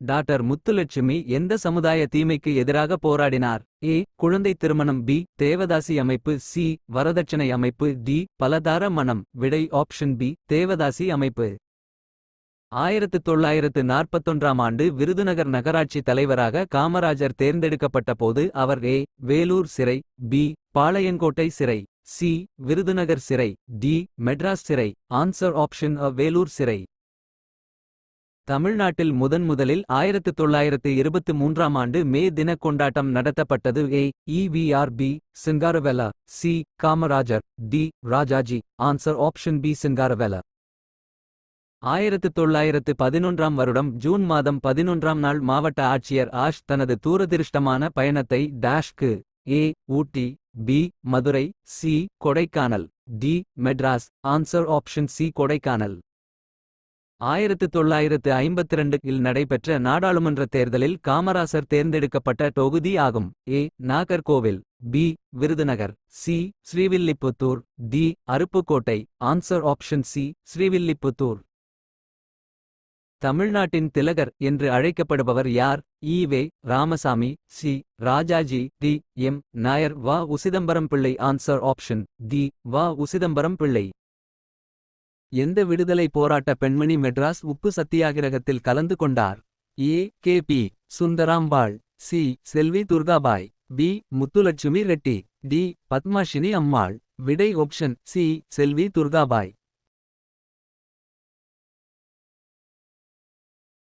Doctor Muthulakshmi எந்த சமுதாய தீமைக்கு எதிராக போராடினார்? ஏ. குழந்தை திருமணம். பி. தேவதாசி அமைப்பு. சி. வரதட்சணை அமைப்பு. டி. பலதார மணம். விடை ஆப்ஷன் பி. தேவதாசி அமைப்பு. 1941ஆம் ஆண்டு விருதுநகர் நகராட்சி தலைவராக காமராஜர் தேர்ந்தெடுக்கப்பட்ட போது அவர் ஏ. வேலூர் சிறை. பி. பாளையங்கோட்டை சிறை. சி. விருதுநகர் சிறை. டி. மெட்ராஸ் சிறை. ஆன்சர் ஆப்ஷன் அ. வேலூர் சிறை. தமிழ்நாட்டில் முதலில் 1923ஆம் ஆண்டு மே தின கொண்டாட்டம் நடத்தப்பட்டது. A. EVR. B. Singaravela. C. Kamarajar. D. Rajaji. Answer option B. Singaravela. 1911ஆம் வருடம் ஜூன் மாதம் 11ஆம் நாள் மாவட்ட ஆட்சியர் ஆஷ் தனது தூரதிருஷ்டமான பயணத்தை டாஷ்க்கு. A. Ooty. B. Madurai. C. Kodaikanal. D. Madras. Answer option C. Kodaikanal. 1952 இல் நடைபெற்ற நாடாளுமன்ற தேர்தலில் காமராசர் தேர்ந்தெடுக்கப்பட்ட தொகுதி ஆகும். A. Nagercoil. B. Virudhunagar. C. Srivilliputhur. D. Aruppukottai. Answer option C. Srivilliputhur. தமிழ்நாட்டின் திலகர் என்று அழைக்கப்படுபவர் யார்? EV. Ramasamy. C. Rajaji. D. M. Nair. Va. U Chidambaram Pillai. Answer option D. Va. U Chidambaram பிள்ளை. எந்த விடுதலை போராட்ட பெண்மணி மெட்ராஸ் உப்பு சத்தியாகிரகத்தில் கலந்து கொண்டார்? ஏ. கே. பி. சுந்தராம்பாள். சி. செல்வி துர்காபாய். பி. முத்துலட்சுமி ரெட்டி. டி. பத்மாஷினி அம்மாள். விடை ஆப்ஷன் சி. செல்வி துர்காபாய்.